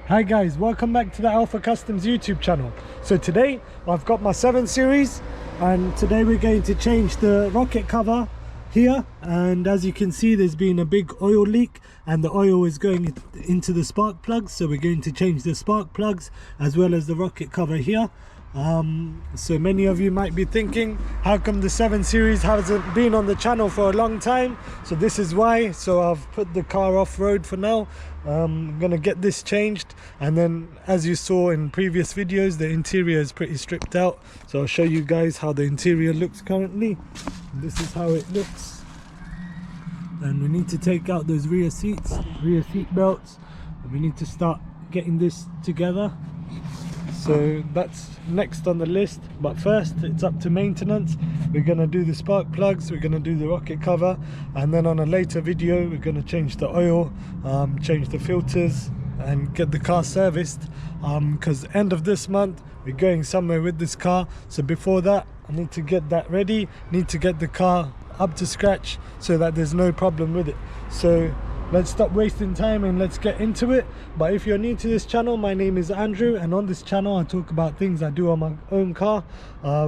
Hi guys, welcome back to the Alpha Customs YouTube channel. So today I've got my 7 Series and today we're going to change the rocket cover here, and as you can see there's been a big oil leak and the oil is going into the spark plugs, so we're going to change the spark plugs as well as the rocket cover here. So many of you might be thinking, how come the 7 Series hasn't been on the channel for a long time? So this is why. So I've put the car off road for now. I'm gonna get this changed, and then as you saw in previous videos, the interior is pretty stripped out, so I'll show you guys how the interior looks currently. This is how it looks, and we need to take out those rear seat belts, and we need to start getting this together. So that's next on the list, but first it's up to maintenance. We're going to do the spark plugs, we're going to do the rocket cover, and then on a later video we're going to change the oil, change the filters and get the car serviced, because end of this month we're going somewhere with this car. So before that I need to get that ready, need to get the car up to scratch so that there's no problem with it. So let's stop wasting time and let's get into it. But if you're new to this channel, my name is Andrew, and on this channel I talk about things I do on my own car,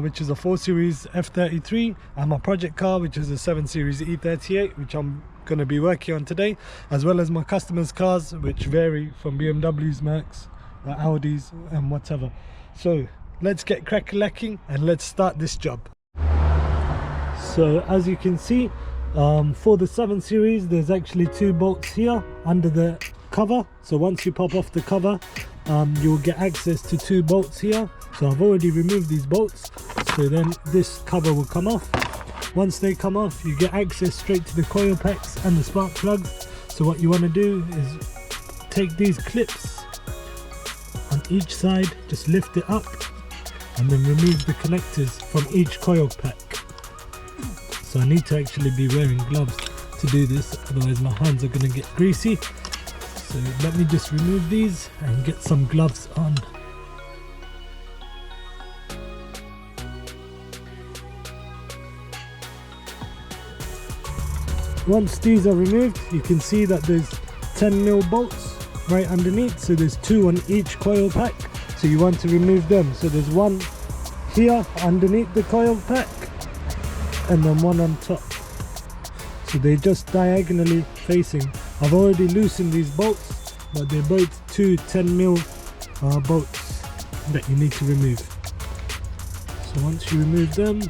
which is a 4 Series F33, and my project car, which is a 7 Series E38, which I'm going to be working on today, as well as my customers' cars, which vary from BMWs, Mercs, Audis and whatever. So let's get crack-a-lacking and let's start this job. So as you can see, for the 7 Series there's actually 2 bolts here under the cover. So once you pop off the cover, you'll get access to 2 bolts here. So I've already removed these bolts, so then this cover will come off. Once they come off, you get access straight to the coil packs and the spark plugs. So what you want to do is take these clips on each side, just lift it up and then remove the connectors from each coil pack. So I need to actually be wearing gloves to do this, otherwise my hands are going to get greasy. So let me just remove these and get some gloves on. Once these are removed, you can see that there's 10mm bolts right underneath, so there's 2 on each coil pack, so you want to remove them. So there's 1 here underneath the coil pack and then 1 on top, so they're just diagonally facing. I've already loosened these bolts, but they're both 2 10mm bolts that you need to remove. So once you remove them,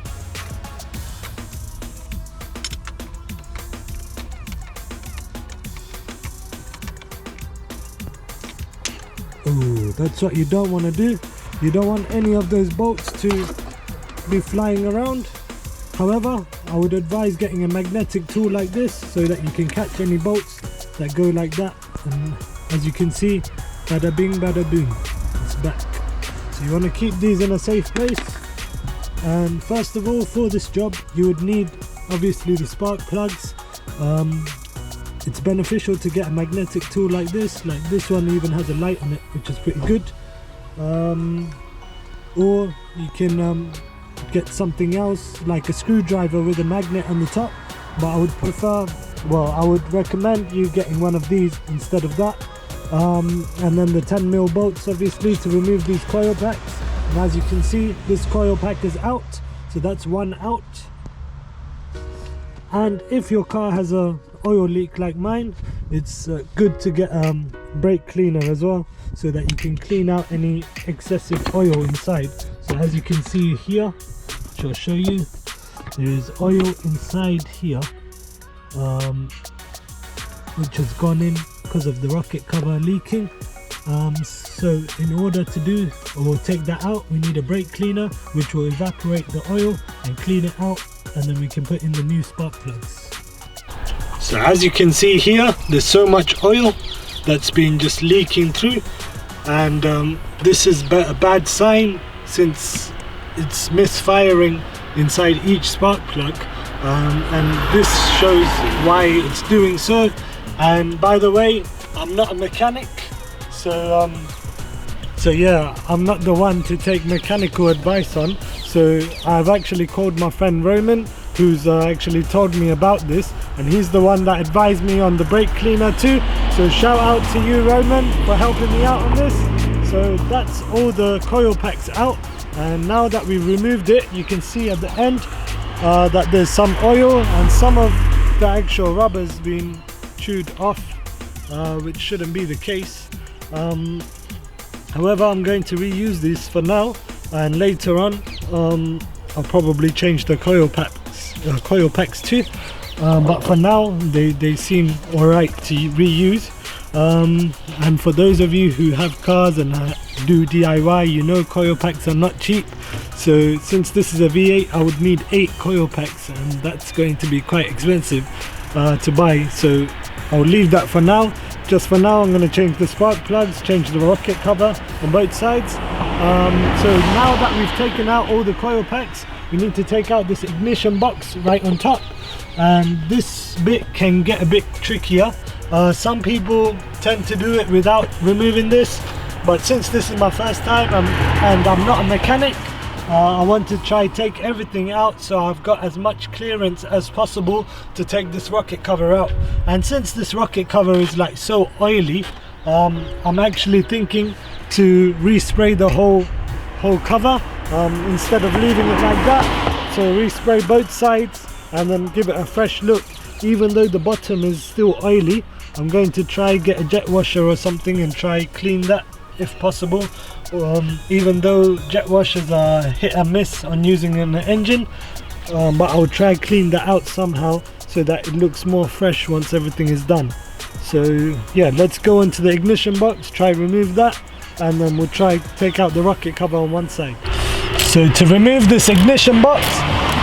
that's what you don't want to do. You don't want any of those bolts to be flying around. However, I would advise getting a magnetic tool like this so that you can catch any bolts that go like that. And as you can see, bada bing bada boom, it's back. So you want to keep these in a safe place. And first of all, for this job you would need obviously the spark plugs. It's beneficial to get a magnetic tool like this one even has a light on it, which is pretty good. Or you can get something else like a screwdriver with a magnet on the top, but I would prefer, well, I would recommend you getting one of these instead of that. And then the 10mm bolts obviously to remove these coil packs. And as you can see, this coil pack is out, so that's 1 out. And if your car has a oil leak like mine, it's good to get brake cleaner as well, so that you can clean out any excessive oil inside. So as you can see here, which I'll show you, there is oil inside here, which has gone in because of the rocket cover leaking. So in order to do or take that out, we need a brake cleaner which will evaporate the oil and clean it out, and then we can put in the new spark plugs. So as you can see here, there's so much oil that's been just leaking through, and this is a bad sign since it's misfiring inside each spark plug, and this shows why it's doing so. And by the way, I'm not a mechanic, so yeah, I'm not the one to take mechanical advice on. So I've actually called my friend Roman, who's actually told me about this, and he's the one that advised me on the brake cleaner too. So shout out to you, Roman, for helping me out on this. So that's all the coil packs out, and now that we've removed it, you can see at the end that there's some oil and some of the actual rubber's been chewed off, which shouldn't be the case. However, I'm going to reuse these for now, and later on I'll probably change the coil packs too, but for now they seem alright to reuse. And for those of you who have cars and do DIY, you know coil packs are not cheap. So since this is a V8, I would need 8 coil packs, and that's going to be quite expensive to buy. So I'll leave that for now. Just for now, I'm going to change the spark plugs, change the rocket cover on both sides. So now that we've taken out all the coil packs, we need to take out this ignition box right on top, and this bit can get a bit trickier. Some people tend to do it without removing this, but since this is my first time and I'm not a mechanic, I want to try take everything out so I've got as much clearance as possible to take this rocket cover out. And since this rocket cover is like so oily, I'm actually thinking to respray the whole cover instead of leaving it like that. So respray both sides and then give it a fresh look. Even though the bottom is still oily, I'm going to try get a jet washer or something and try clean that if possible. Even though jet washers are hit and miss on using in the engine, but I'll try clean that out somehow so that it looks more fresh once everything is done. So yeah, let's go into the ignition box, try remove that, and then we'll try take out the rocket cover on one side. So to remove this ignition box,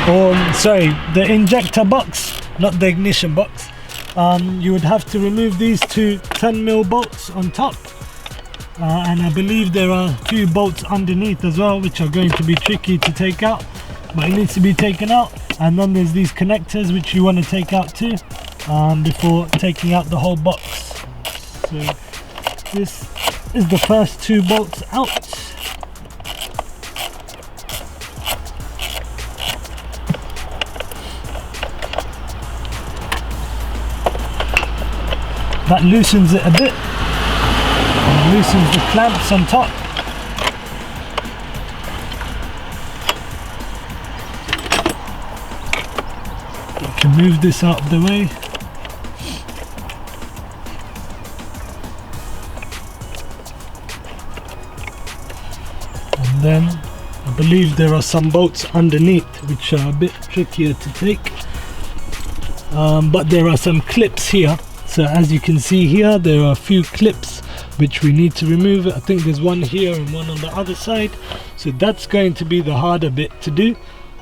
or sorry, the injector box, not the ignition box, you would have to remove these two 10mm bolts on top, and I believe there are 2 bolts underneath as well, which are going to be tricky to take out, but it needs to be taken out. And then there's these connectors which you want to take out too, before taking out the whole box. So this is the first 2 bolts out. That loosens it a bit, and loosens the clamps on top. You can move this out of the way. And then I believe there are some bolts underneath which are a bit trickier to take, but there are some clips here. So as you can see here, there are a few clips which we need to remove. I think there's one here and one on the other side. So that's going to be the harder bit to do.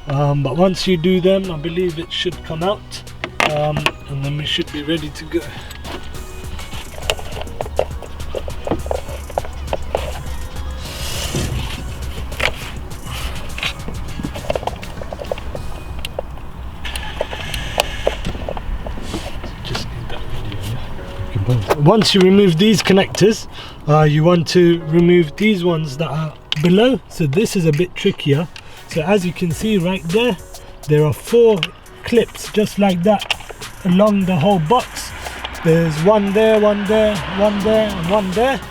But once you do them, I believe it should come out. And then we should be ready to go. Once you remove these connectors, you want to remove these ones that are below. So this is a bit trickier. So as you can see right there, there are 4 clips just like that along the whole box. There's one there, one there, one there, and one there.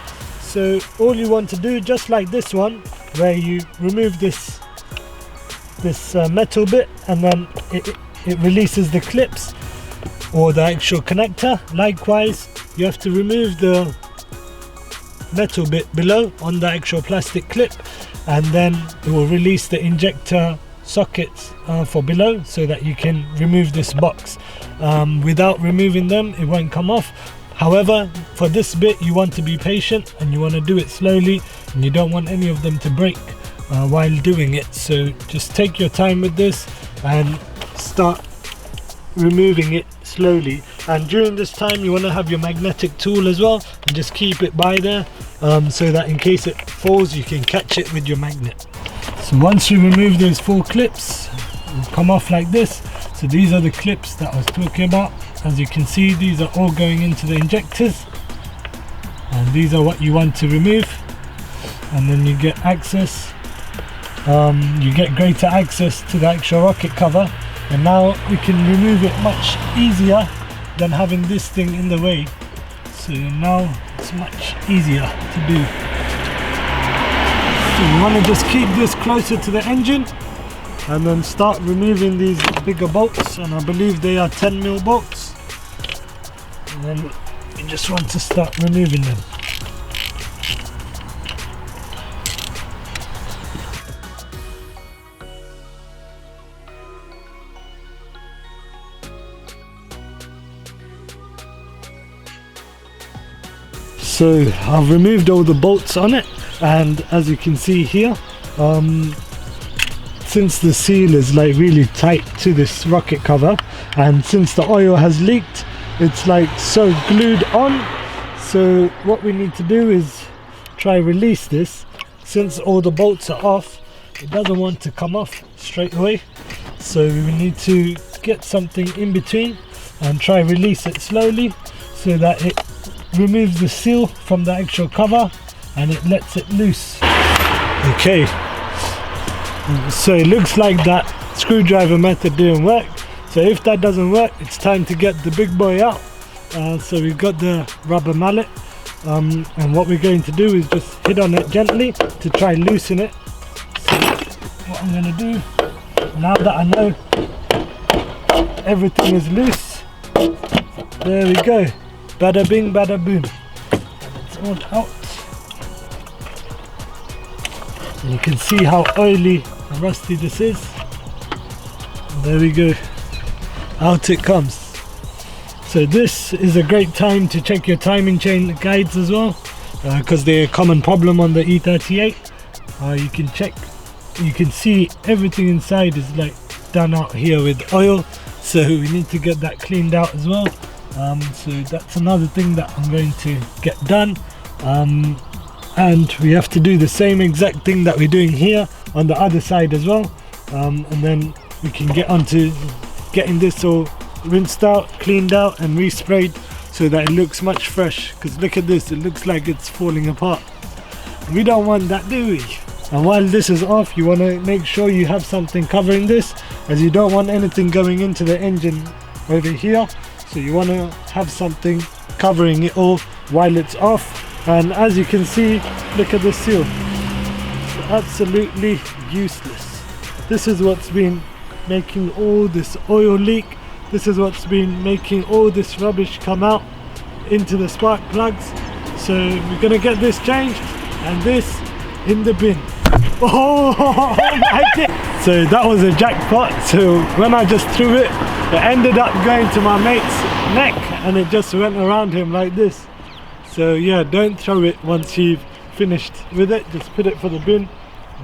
So all you want to do, just like this one, where you remove this metal bit, and then it releases the clips or the actual connector. Likewise, you have to remove the metal bit below on the actual plastic clip, and then it will release the injector sockets for below, so that you can remove this box. Without removing them, it won't come off. However, for this bit you want to be patient and you want to do it slowly, and you don't want any of them to break while doing it. So just take your time with this and start removing it slowly. And during this time you want to have your magnetic tool as well, and just keep it by there, so that in case it falls you can catch it with your magnet. So once you remove those 4 clips, it'll come off like this. So these are the clips that I was talking about. As you can see, these are all going into the injectors, and these are what you want to remove. And then you get access, you get greater access to the actual rocket cover and now we can remove it much easier than having this thing in the way. So now it's much easier to do. So you want to just keep this closer to the engine and then start removing these bigger bolts, and I believe they are 10mm bolts, and then you just want to start removing them. So I've removed all the bolts on it, and as you can see here, since the seal is like really tight to this rocket cover, and since the oil has leaked, it's like so glued on. So what we need to do is try release this. Since all the bolts are off, it doesn't want to come off straight away, so we need to get something in between and try release it slowly so that it removes the seal from the actual cover and it lets it loose. Okay, so it looks like that screwdriver method didn't work. So if that doesn't work, it's time to get the big boy out. So we've got the rubber mallet, and what we're going to do is just hit on it gently to try loosen it. So what I'm going to do, now that I know everything is loose, there we go. Bada bing, bada boom. And it's all out. And you can see how oily and rusty this is. And there we go. Out it comes. So this is a great time to check your timing chain guides as well, because they're a common problem on the E38. You can check, you can see everything inside is like done out here with oil, so we need to get that cleaned out as well. So that's another thing that I'm going to get done, and we have to do the same exact thing that we're doing here on the other side as well, and then we can get onto getting this all rinsed out, cleaned out and resprayed so that it looks much fresh, because look at this, it looks like it's falling apart. We don't want that, do we? And while this is off, you want to make sure you have something covering this, as you don't want anything going into the engine over here. So you want to have something covering it all while it's off. And as you can see, look at the seal. It's absolutely useless. This is what's been making all this oil leak. This is what's been making all this rubbish come out into the spark plugs. So we're going to get this changed and this in the bin. Oh my God! So that was a jackpot. So when I just threw it, it ended up going to my mate's neck and it just went around him like this. So yeah, don't throw it once you've finished with it. Just put it for the bin,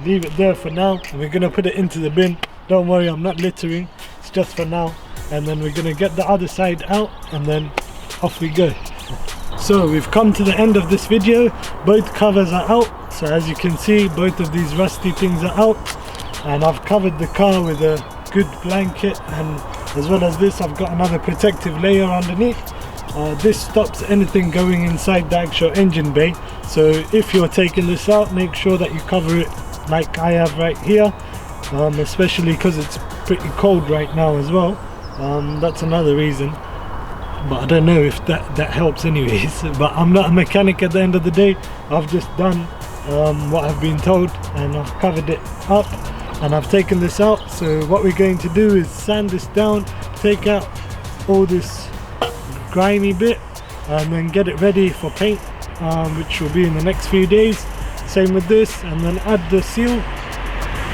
leave it there for now, and we're gonna put it into the bin. Don't worry, I'm not littering, it's just for now. And then we're gonna get the other side out and then off we go. So we've come to the end of this video. Both covers are out, so as you can see, both of these rusty things are out, and I've covered the car with a good blanket, and as well as this I've got another protective layer underneath. This stops anything going inside the actual engine bay, so if you're taking this out, make sure that you cover it like I have right here, especially because it's pretty cold right now as well. That's another reason, but I don't know if that helps anyways. But I'm not a mechanic at the end of the day. I've just done what I've been told, and I've covered it up and I've taken this out. So what we're going to do is sand this down, take out all this grimy bit, and then get it ready for paint, which will be in the next few days. Same with this, and then add the seal,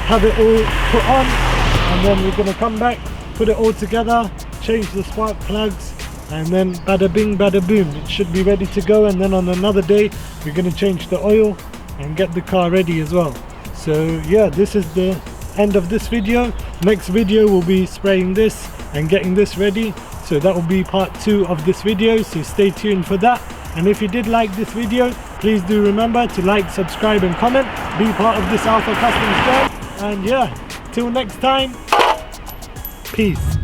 have it all put on, and then we're going to come back, put it all together, change the spark plugs, and then bada bing bada boom, it should be ready to go. And then on another day we're going to change the oil and get the car ready as well. So yeah, this is the end of this video. Next video will be spraying this and getting this ready, so that will be part 2 of this video, so stay tuned for that. And if you did like this video, please do remember to like, subscribe and comment, be part of this Alpha Customs journey. And yeah, till next time, peace.